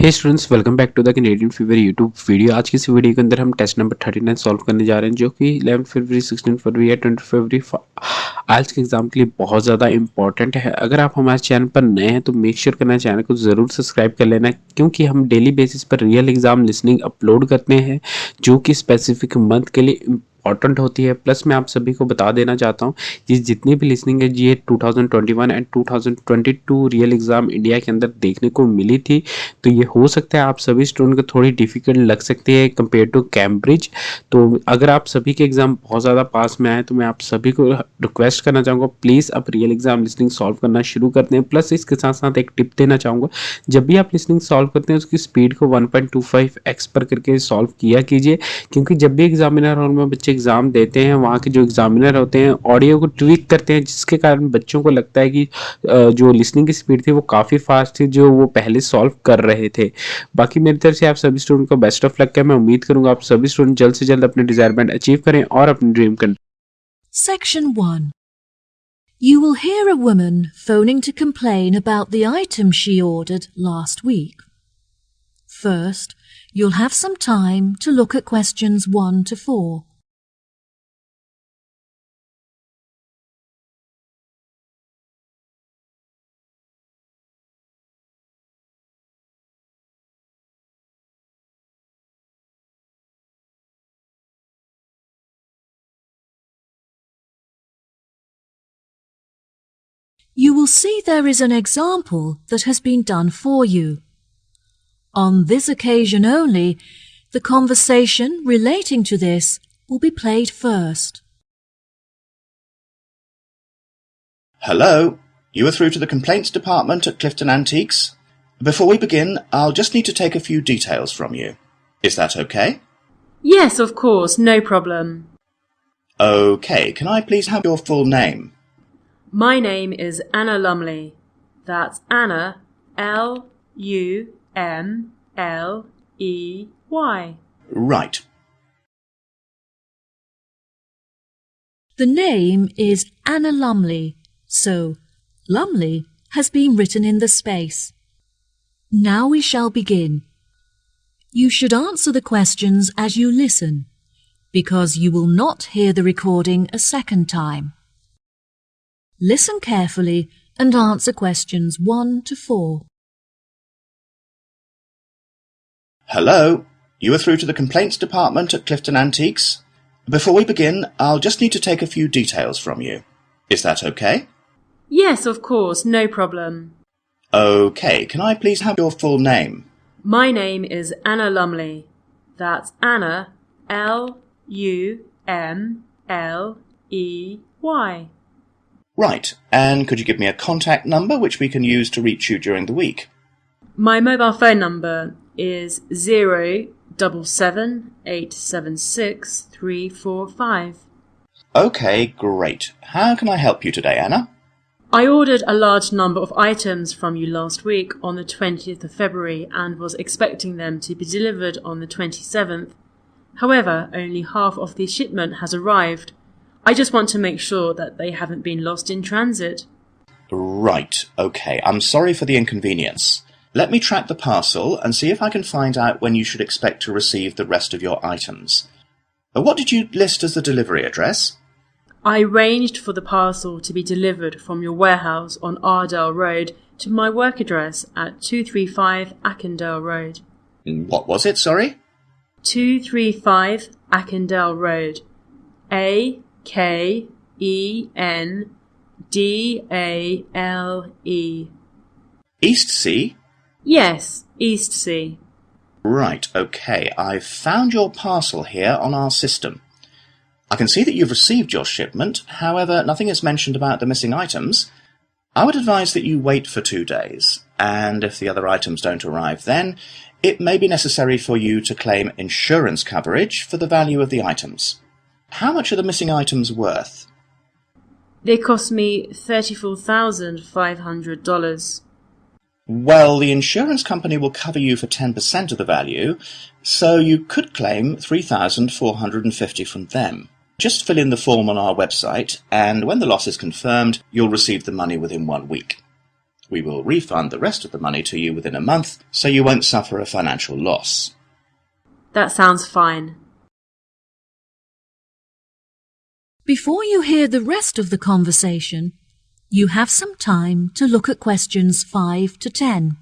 Hey students, welcome back to the Canadian fever YouTube video. आज की इस video के अंदर हम टेस्ट नंबर 39 सॉल्व करने जा रहे हैं, जो कि 11 फरवरी, 16 फरवरी या 20 फरवरी आइल्स के एग्जाम के लिए बहुत ज़्यादा इंपॉर्टेंट है। अगर आप हमारे चैनल पर नए हैं तो मेक श्योर करना, चैनल को ज़रूर सब्सक्राइब कर लेना, क्योंकि हम डेली बेसिस पर रियल एग्जाम लिसनिंग अपलोड करते हैं जो कि स्पेसिफिक मंथ के लिए इंपॉर्टेंट होती है। प्लस मैं आप सभी को बता देना चाहता हूँ कि जितनी भी लिसनिंग है ये 2021 एंड 2022 रियल एग्जाम इंडिया के अंदर देखने को मिली थी, तो ये हो सकता है आप सभी स्टूडेंट को थोड़ी डिफिकल्ट लग सकती है कंपेयर टू कैम्ब्रिज। तो अगर आप सभी के एग्जाम बहुत ज़्यादा पास में आए तो मैं आप सभी को रिक्वेस्ट करना चाहूँगा, प्लीज़ आप रियल एग्जाम लिसनिंग सॉल्व करना शुरू करते हैं। प्लस इसके साथ साथ एक टिप देना चाहूँगा, जब भी आप लिसनिंग सॉल्व करते हैं उसकी स्पीड को 1.25x पर करके सॉल्व किया कीजिए, क्योंकि जब भी एग्जामिनर हॉल में बच्चे एग्जाम देते हैं वहाँ के जो एग्जामिनर होते हैं ऑडियो को ट्वीक करते हैं, जिसके कारण बच्चों को लगता है कि जो लिसनिंग की स्पीड थी वो काफ़ी फास्ट थी जो वो पहले सॉल्व कर रहे थे। बाकी मेरी तरफ से आप सभी स्टूडेंट को बेस्ट ऑफ लक है। मैं उम्मीद करूंगा आप सभी स्टूडेंट जल्द से जल्द अपने डिजायरमेंट अचीव करें और अपनी dream country. Section 1. You will hear a woman phoning to complain about the item she ordered last week. First, you'll have some time to look at questions 1 to 4. You will see there is an example that has been done for you. On this occasion only, the conversation relating to this will be played first. Hello, you are through to the complaints department at Clifton Antiques. Before we begin, I'll just need to take a few details from you. Is that okay? Yes, of course, no problem. Okay, can I please have your full name? My name is Anna Lumley. That's Anna, L-U-M-L-E-Y. Right. The name is Anna Lumley, so Lumley has been written in the space. Now we shall begin. You should answer the questions as you listen, because you will not hear the recording a second time. Listen carefully and answer questions 1 to 4. Hello, you are through to the complaints department at Clifton Antiques. Before we begin, I'll just need to take a few details from you. Is that okay? Yes, of course, no problem. Okay, can I please have your full name? My name is Anna Lumley. That's Anna, L-U-M-L-E-Y. Right, and could you give me a contact number which we can use to reach you during the week? My mobile phone number is 077-876-345. Okay, great. How can I help you today, Anna? I ordered a large number of items from you last week on the 20th of February and was expecting them to be delivered on the 27th. However, only half of the shipment has arrived. I just want to make sure that they haven't been lost in transit. Right, okay. I'm sorry for the inconvenience. Let me track the parcel and see if I can find out when you should expect to receive the rest of your items. What did you list as the delivery address? I arranged for the parcel to be delivered from your warehouse on Ardell Road to my work address at 235 Ackendale Road. What was it, sorry? 235 Ackendale Road. A-K-E-N-D-A-L-E. East Sea? Yes, East Sea. Right, okay. I've found your parcel here on our system. I can see that you've received your shipment, however, nothing is mentioned about the missing items. I would advise that you wait for 2 days, and if the other items don't arrive then, it may be necessary for you to claim insurance coverage for the value of the items. How much are the missing items worth? They cost me $34,500. Well, the insurance company will cover you for 10% of the value, so you could claim $3,450 from them. Just fill in the form on our website, and when the loss is confirmed, you'll receive the money within 1 week. We will refund the rest of the money to you within a month, so you won't suffer a financial loss. That sounds fine. Before you hear the rest of the conversation, you have some time to look at questions 5 to 10.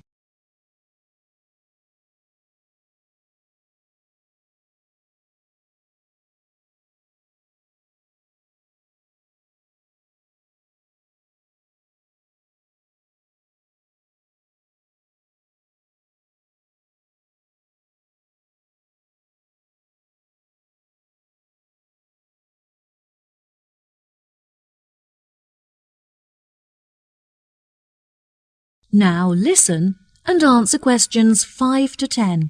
Now listen and answer questions 5 to 10.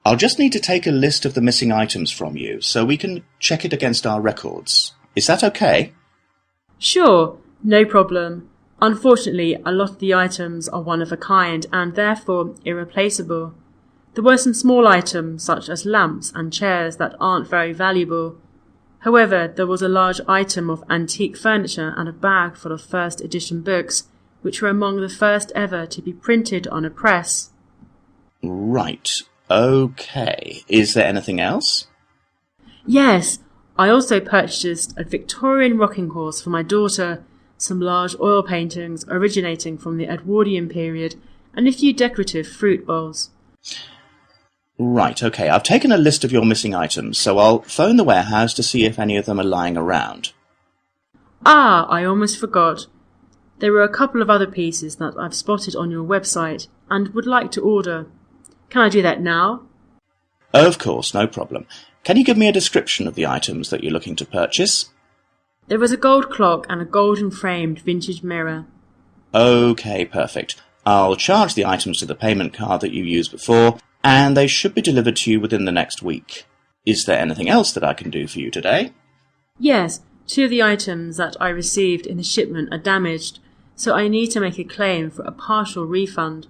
I'll just need to take a list of the missing items from you so we can check it against our records. Is that okay? Sure, no problem. Unfortunately, a lot of the items are one of a kind and therefore irreplaceable. There were some small items such as lamps and chairs that aren't very valuable. However, there was a large item of antique furniture and a bag full of first edition books, which were among the first ever to be printed on a press. Right. Okay. Is there anything else? Yes, I also purchased a Victorian rocking horse for my daughter, some large oil paintings originating from the Edwardian period, and a few decorative fruit bowls. Right, okay. I've taken a list of your missing items, so I'll phone the warehouse to see if any of them are lying around. Ah, I almost forgot. There were a couple of other pieces that I've spotted on your website and would like to order. Can I do that now? Of course, no problem. Can you give me a description of the items that you're looking to purchase? There was a gold clock and a golden framed vintage mirror. Okay, perfect. I'll charge the items to the payment card that you used before, and they should be delivered to you within the next week. Is there anything else that I can do for you today? Yes, two of the items that I received in the shipment are damaged, so I need to make a claim for a partial refund.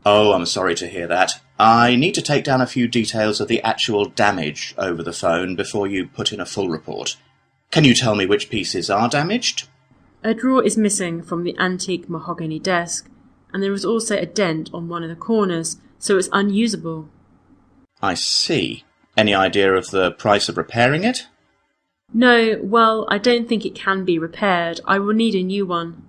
Oh, I'm sorry to hear that. I need to take down a few details of the actual damage over the phone before you put in a full report. Can you tell me which pieces are damaged? A drawer is missing from the antique mahogany desk, and there is also a dent on one of the corners, so it's unusable. I see. Any idea of the price of repairing it? No, well, I don't think it can be repaired. I will need a new one.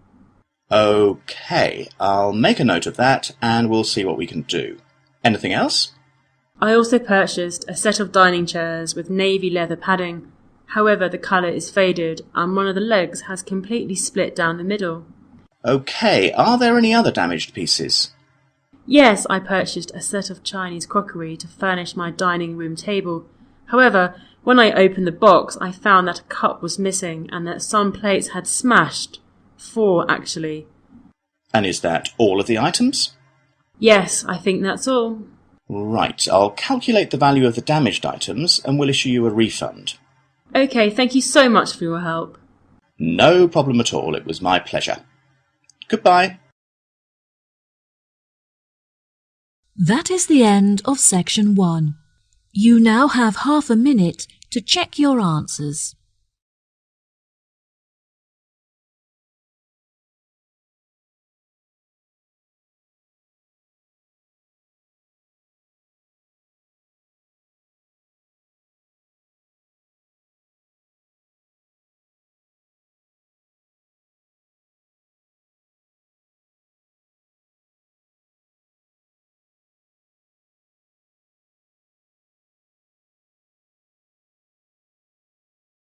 Okay, I'll make a note of that and we'll see what we can do. Anything else? I also purchased a set of dining chairs with navy leather padding. However, the colour is faded and one of the legs has completely split down the middle. Okay, are there any other damaged pieces? Yes, I purchased a set of Chinese crockery to furnish my dining room table. However, when I opened the box, I found that a cup was missing and that some plates had smashed. 4, actually. And is that all of the items? Yes, I think that's all. Right, I'll calculate the value of the damaged items and we'll issue you a refund. Okay, thank you so much for your help. No problem at all, it was my pleasure. Goodbye. That is the end of section 1. You now have half a minute to check your answers.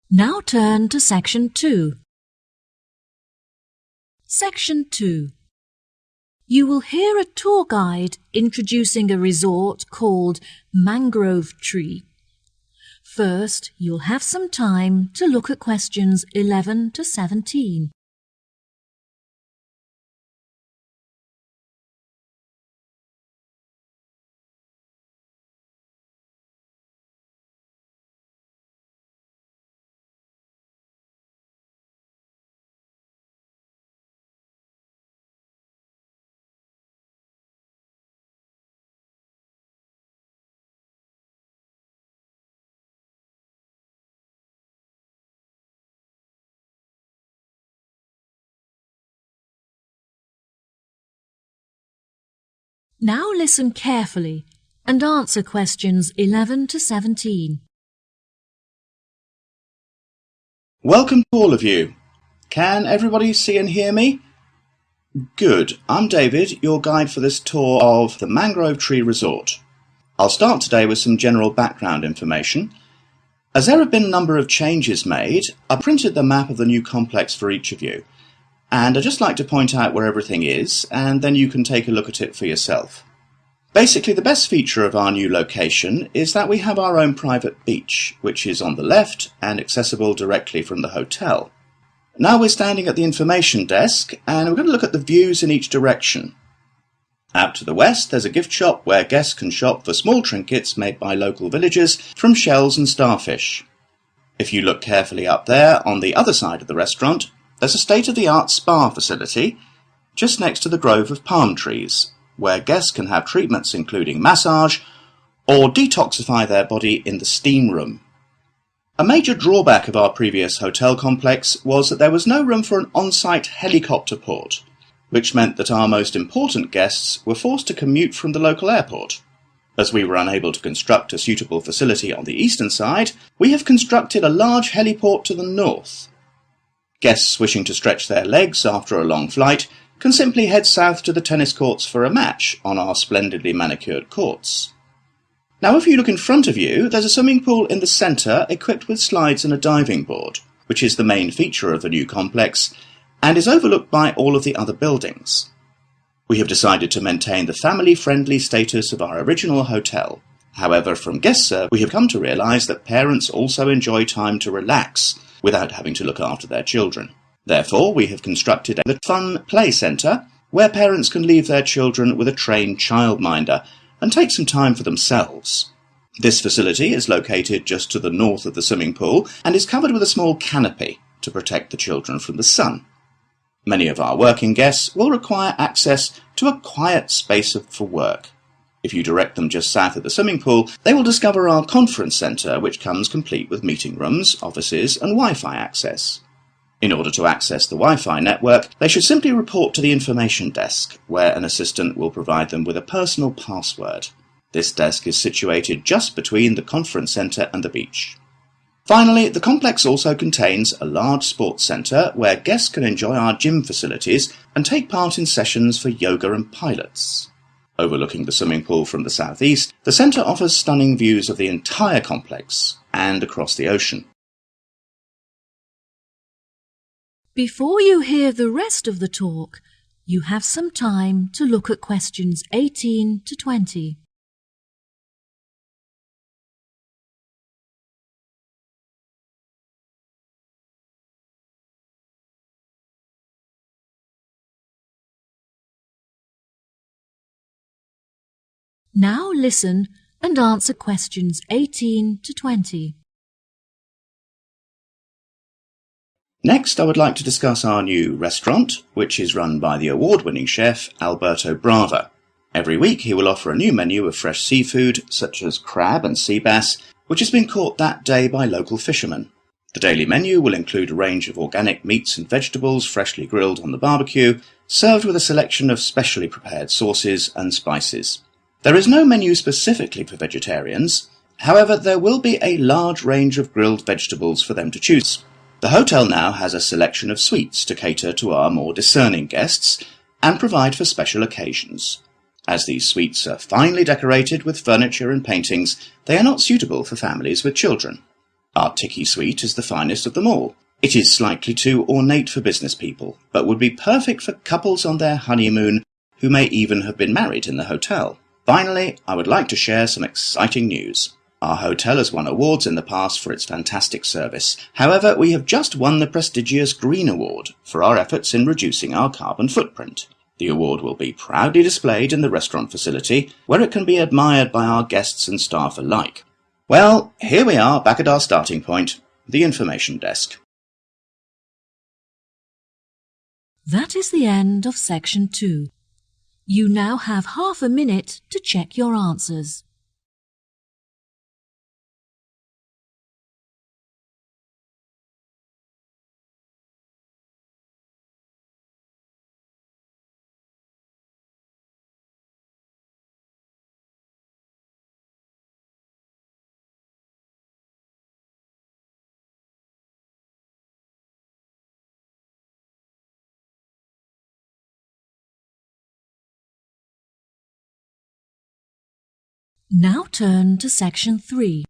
Now turn to section 2. Section 2. You will hear a tour guide introducing a resort called Mangrove Tree. First, you'll have some time to look at questions 11 to 17. Now listen carefully and answer questions 11 to 17. Welcome to all of you. Can everybody see and hear me? Good. I'm David, your guide for this tour of the Mangrove Tree Resort. I'll start today with some general background information. As there have been a number of changes made, I printed the map of the new complex for each of you, and I'd just like to point out where everything is, and then you can take a look at it for yourself. Basically, the best feature of our new location is that we have our own private beach, which is on the left and accessible directly from the hotel. Now we're standing at the information desk, and we're going to look at the views in each direction. Out to the west, there's a gift shop where guests can shop for small trinkets made by local villagers from shells and starfish. If you look carefully up there, on the other side of the restaurant, there's a state-of-the-art spa facility just next to the grove of palm trees, where guests can have treatments including massage or detoxify their body in the steam room. A major drawback of our previous hotel complex was that there was no room for an on-site helicopter port, which meant that our most important guests were forced to commute from the local airport. As we were unable to construct a suitable facility on the eastern side, we have constructed a large heliport to the north. Guests wishing to stretch their legs after a long flight can simply head south to the tennis courts for a match on our splendidly manicured courts. Now if you look in front of you, there's a swimming pool in the centre equipped with slides and a diving board, which is the main feature of the new complex, and is overlooked by all of the other buildings. We have decided to maintain the family-friendly status of our original hotel. However, from guest service, we have come to realise that parents also enjoy time to relax without having to look after their children. Therefore, we have constructed a fun play centre where parents can leave their children with a trained childminder and take some time for themselves. This facility is located just to the north of the swimming pool and is covered with a small canopy to protect the children from the sun. Many of our working guests will require access to a quiet space for work. If you direct them just south of the swimming pool, they will discover our conference centre, which comes complete with meeting rooms, offices and Wi-Fi access. In order to access the Wi-Fi network, they should simply report to the information desk, where an assistant will provide them with a personal password. This desk is situated just between the conference centre and the beach. Finally, the complex also contains a large sports centre where guests can enjoy our gym facilities and take part in sessions for yoga and pilates. Overlooking the swimming pool from the southeast, the centre offers stunning views of the entire complex and across the ocean. Before you hear the rest of the talk, you have some time to look at questions 18 to 20. Now listen and answer questions 18 to 20. Next, I would like to discuss our new restaurant, which is run by the award-winning chef Alberto Brava. Every week he will offer a new menu of fresh seafood, such as crab and sea bass, which has been caught that day by local fishermen. The daily menu will include a range of organic meats and vegetables freshly grilled on the barbecue, served with a selection of specially prepared sauces and spices. There is no menu specifically for vegetarians, however there will be a large range of grilled vegetables for them to choose. The hotel now has a selection of suites to cater to our more discerning guests and provide for special occasions. As these suites are finely decorated with furniture and paintings, they are not suitable for families with children. Our Tiki suite is the finest of them all. It is slightly too ornate for business people, but would be perfect for couples on their honeymoon who may even have been married in the hotel. Finally, I would like to share some exciting news. Our hotel has won awards in the past for its fantastic service. However, we have just won the prestigious Green Award for our efforts in reducing our carbon footprint. The award will be proudly displayed in the restaurant facility, where it can be admired by our guests and staff alike. Well, here we are back at our starting point, the information desk. That is the end of section 2. You now have half a minute to check your answers. Now turn to Section 3.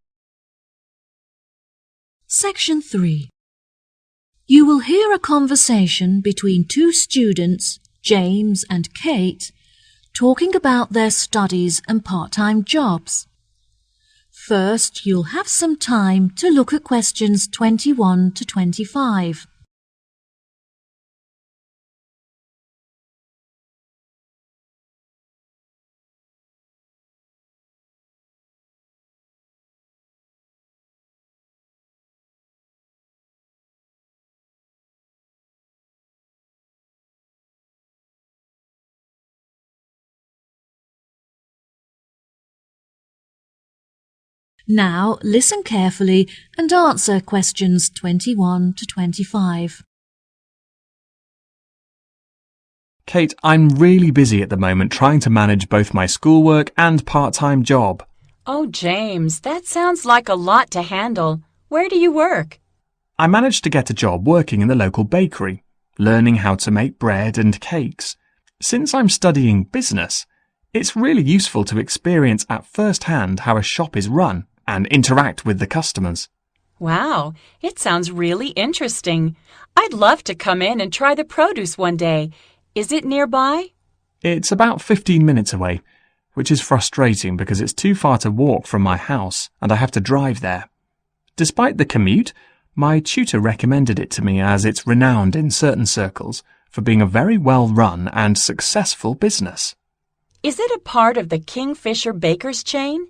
Section 3. You will hear a conversation between two students, James and Kate, talking about their studies and part-time jobs. First, you'll have some time to look at questions 21 to 25. Now listen carefully and answer questions 21 to 25. Kate, I'm really busy at the moment trying to manage both my schoolwork and part-time job. Oh, James, that sounds like a lot to handle. Where do you work? I managed to get a job working in the local bakery, learning how to make bread and cakes. Since I'm studying business, it's really useful to experience at first hand how a shop is run and interact with the customers. Wow, it sounds really interesting. I'd love to come in and try the produce one day. Is it nearby? It's about 15 minutes away, which is frustrating because it's too far to walk from my house and I have to drive there. Despite the commute, my tutor recommended it to me as it's renowned in certain circles for being a very well-run and successful business. Is it a part of the Kingfisher Bakers chain?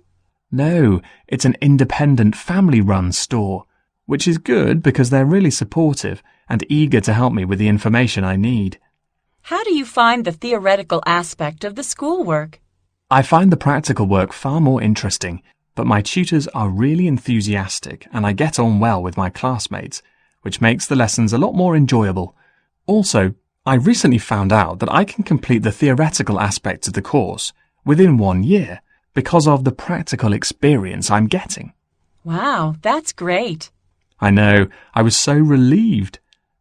No, it's an independent family-run store, which is good because they're really supportive and eager to help me with the information I need. How do you find the theoretical aspect of the schoolwork? I find the practical work far more interesting, but my tutors are really enthusiastic and I get on well with my classmates, which makes the lessons a lot more enjoyable. Also, I recently found out that I can complete the theoretical aspects of the course within 1 year because of the practical experience I'm getting. Wow, that's great. I know, I was so relieved.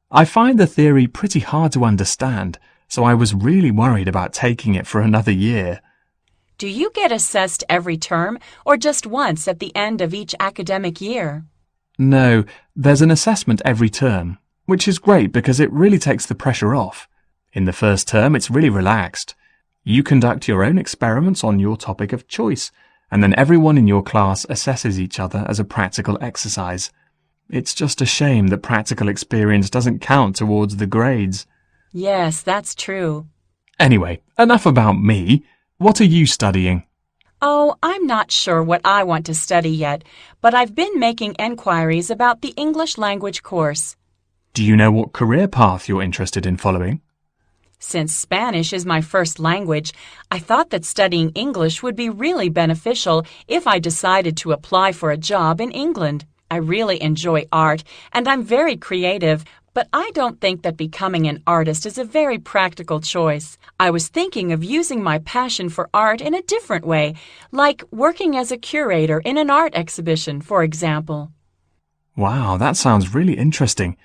I find the theory pretty hard to understand, so I was really worried about taking it for another year. Do you get assessed every term or just once at the end of each academic year? No, there's an assessment every term, which is great because it really takes the pressure off. In the first term, it's really relaxed. You conduct your own experiments on your topic of choice, and then everyone in your class assesses each other as a practical exercise. It's just a shame that practical experience doesn't count towards the grades. Yes, that's true. Anyway, enough about me. What are you studying? Oh, I'm not sure what I want to study yet, but I've been making enquiries about the English language course. Do you know what career path you're interested in following? Since Spanish is my first language, I thought that studying English would be really beneficial if I decided to apply for a job in England. I really enjoy art, and I'm very creative, but I don't think that becoming an artist is a very practical choice. I was thinking of using my passion for art in a different way, like working as a curator in an art exhibition, for example. Wow, that sounds really interesting.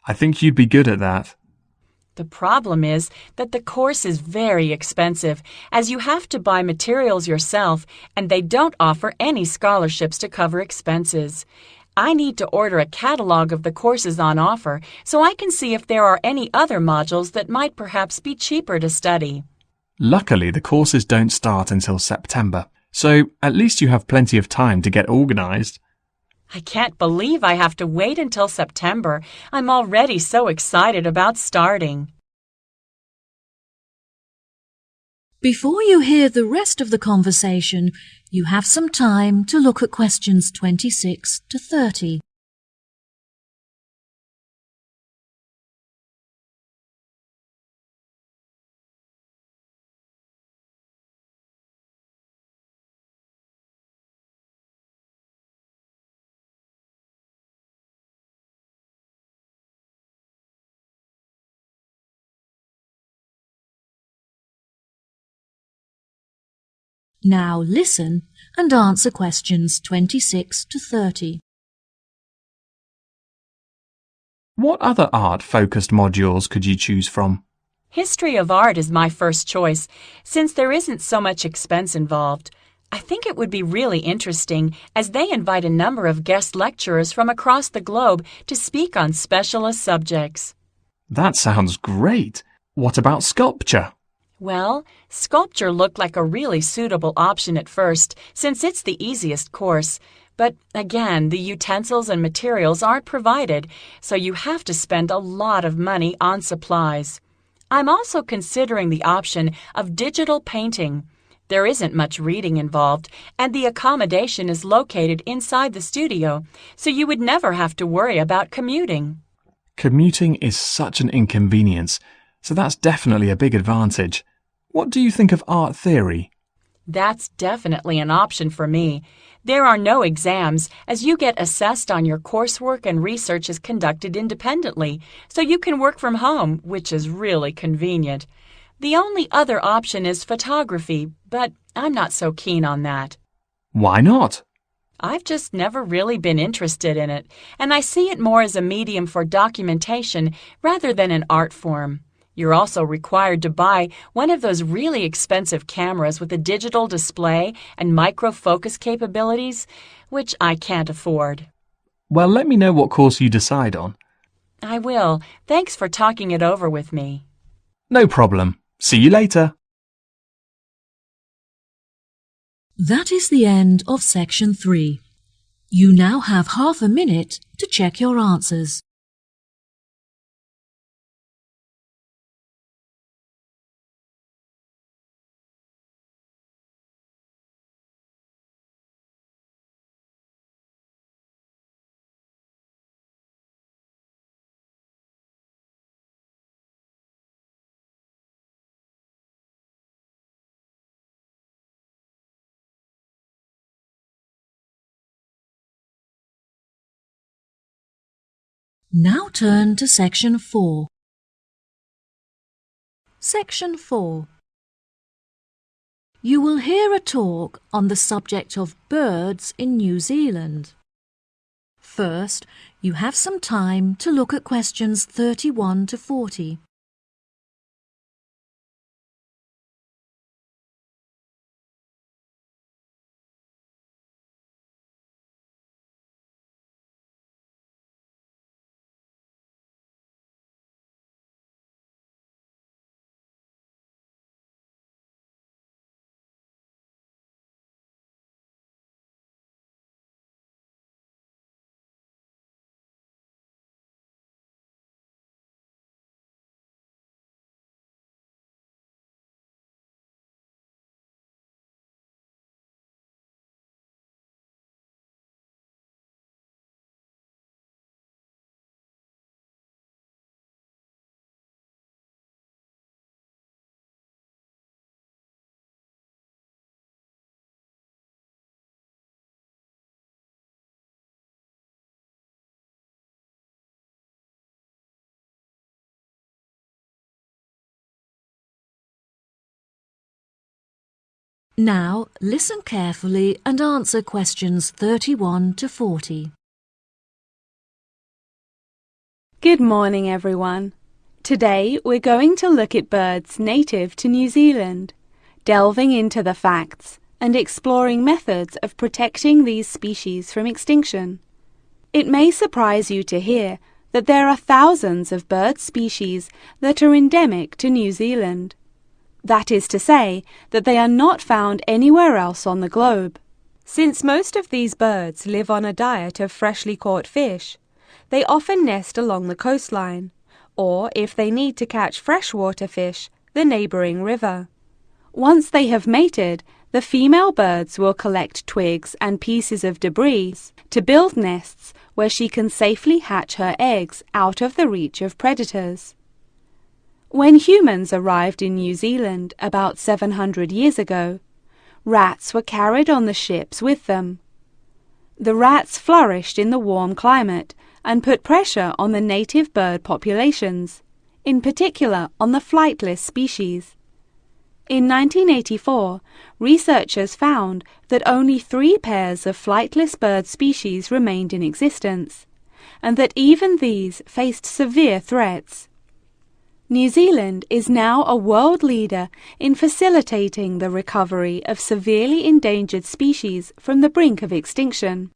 I think you'd be good at that. The problem is that the course is very expensive, as you have to buy materials yourself, and they don't offer any scholarships to cover expenses. I need to order a catalog of the courses on offer so I can see if there are any other modules that might perhaps be cheaper to study. Luckily, the courses don't start until September, so at least you have plenty of time to get organized. I can't believe I have to wait until September. I'm already so excited about starting. Before you hear the rest of the conversation, you have some time to look at questions 26 to 30. Now listen and answer questions 26 to 30. What other art-focused modules could you choose from? History of art is my first choice, since there isn't so much expense involved. I think it would be really interesting as they invite a number of guest lecturers from across the globe to speak on specialist subjects. That sounds great. What about sculpture? Well, sculpture looked like a really suitable option at first, since it's the easiest course. But again, the utensils and materials aren't provided, so you have to spend a lot of money on supplies. I'm also considering the option of digital painting. There isn't much reading involved, and the accommodation is located inside the studio, so you would never have to worry about commuting. Commuting is such an inconvenience, so that's definitely a big advantage. What do you think of art theory? That's definitely an option for me. There are no exams, as you get assessed on your coursework and research is conducted independently, so you can work from home, which is really convenient. The only other option is photography, but I'm not so keen on that. Why not? I've just never really been interested in it, and I see it more as a medium for documentation rather than an art form. You're also required to buy one of those really expensive cameras with a digital display and micro-focus capabilities, which I can't afford. Well, let me know what course you decide on. I will. Thanks for talking it over with me. No problem. See you later. That is the end of section 3. You now have half a minute to check your answers. Now turn to section 4. Section 4. You will hear a talk on the subject of birds in New Zealand. First, you have some time to look at questions 31 to 40. Now listen carefully and answer questions 31 to 40. Good morning, everyone. Today we're going to look at birds native to New Zealand, delving into the facts and exploring methods of protecting these species from extinction. It may surprise you to hear that there are thousands of bird species that are endemic to New Zealand. That is to say that they are not found anywhere else on the globe. Since most of these birds live on a diet of freshly caught fish, they often nest along the coastline, or if they need to catch freshwater fish, the neighbouring river. Once they have mated, the female birds will collect twigs and pieces of debris to build nests where she can safely hatch her eggs out of the reach of predators. When humans arrived in New Zealand about 700 years ago, rats were carried on the ships with them. The rats flourished in the warm climate and put pressure on the native bird populations, in particular on the flightless species. In 1984, researchers found that only 3 pairs of flightless bird species remained in existence, and that even these faced severe threats. New Zealand is now a world leader in facilitating the recovery of severely endangered species from the brink of extinction.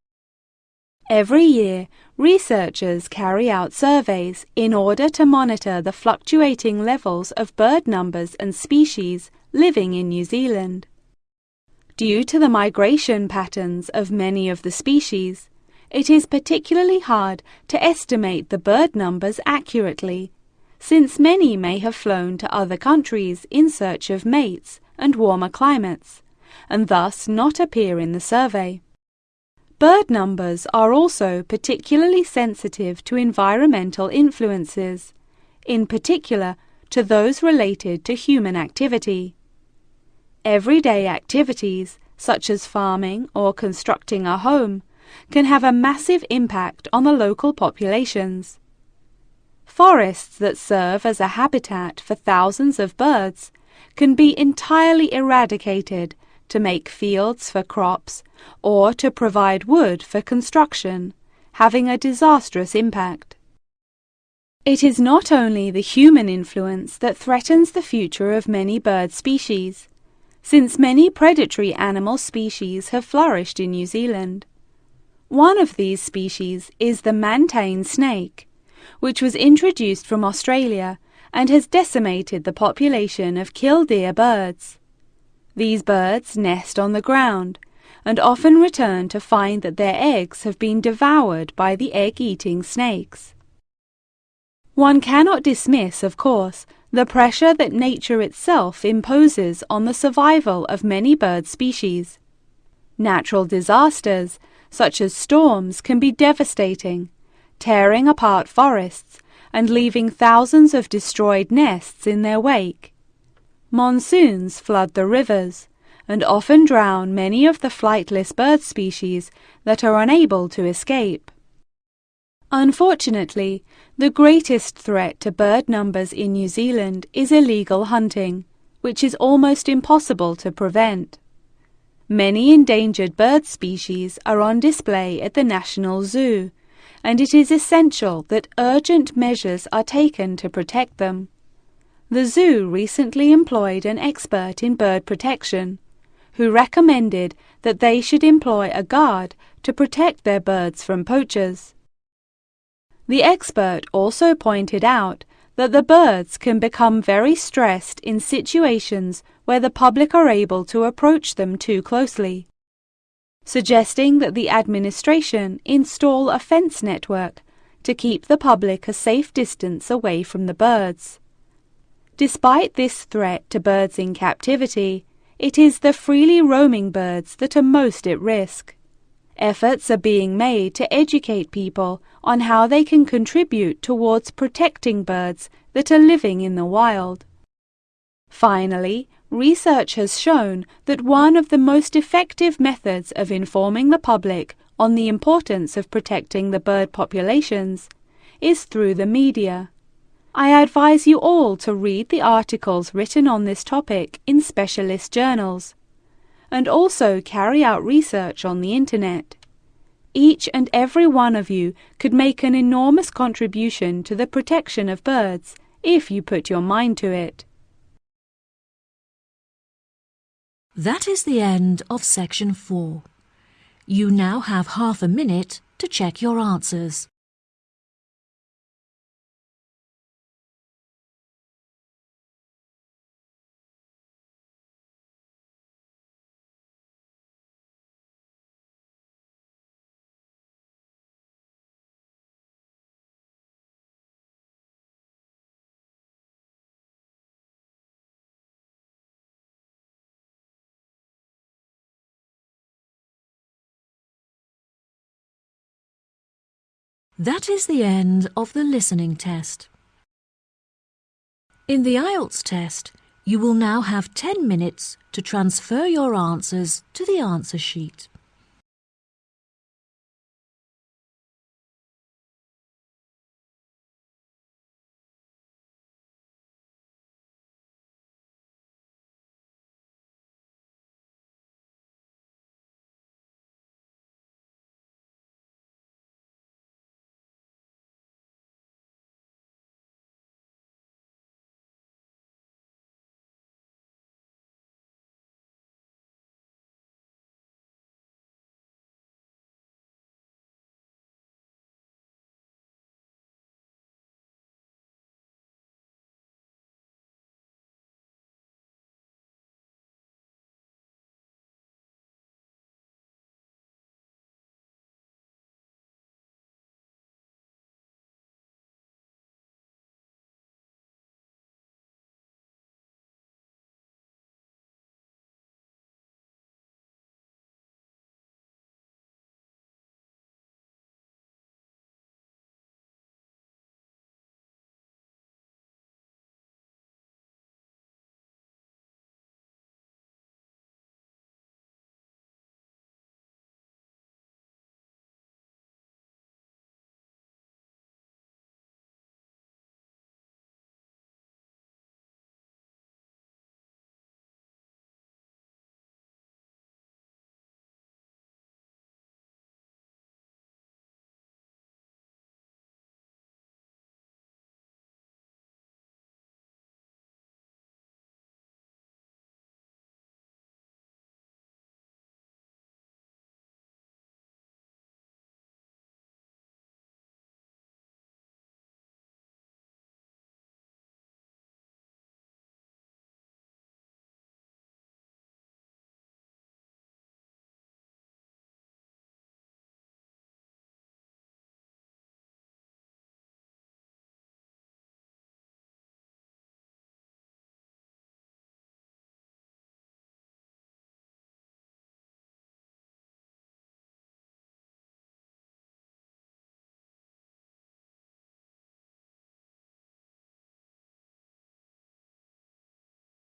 Every year, researchers carry out surveys in order to monitor the fluctuating levels of bird numbers and species living in New Zealand. Due to the migration patterns of many of the species, it is particularly hard to estimate the bird numbers accurately, since many may have flown to other countries in search of mates and warmer climates, and thus not appear in the survey. Bird numbers are also particularly sensitive to environmental influences, in particular to those related to human activity. Everyday activities, such as farming or constructing a home, can have a massive impact on the local populations. Forests that serve as a habitat for thousands of birds can be entirely eradicated to make fields for crops or to provide wood for construction, having a disastrous impact. It is not only the human influence that threatens the future of many bird species, since many predatory animal species have flourished in New Zealand. One of these species is the mantane snake, which was introduced from Australia and has decimated the population of killdeer birds. These birds nest on the ground and often return to find that their eggs have been devoured by the egg-eating snakes. One cannot dismiss, of course, the pressure that nature itself imposes on the survival of many bird species. Natural disasters, such as storms, can be devastating, tearing apart forests and leaving thousands of destroyed nests in their wake. Monsoons flood the rivers and often drown many of the flightless bird species that are unable to escape. Unfortunately, the greatest threat to bird numbers in New Zealand is illegal hunting, which is almost impossible to prevent. Many endangered bird species are on display at the National Zoo, and it is essential that urgent measures are taken to protect them. The zoo recently employed an expert in bird protection, who recommended that they should employ a guard to protect their birds from poachers. The expert also pointed out that the birds can become very stressed in situations where the public are able to approach them too closely, suggesting that the administration install a fence network to keep the public a safe distance away from the birds. Despite this threat to birds in captivity, it is the freely roaming birds that are most at risk. Efforts are being made to educate people on how they can contribute towards protecting birds that are living in the wild. Finally, research has shown that one of the most effective methods of informing the public on the importance of protecting the bird populations is through the media. I advise you all to read the articles written on this topic in specialist journals, and also carry out research on the internet. Each and every one of you could make an enormous contribution to the protection of birds if you put your mind to it. That is the end of section 4. You now have half a minute to check your answers. That is the end of the listening test. In the IELTS test, you will now have 10 minutes to transfer your answers to the answer sheet.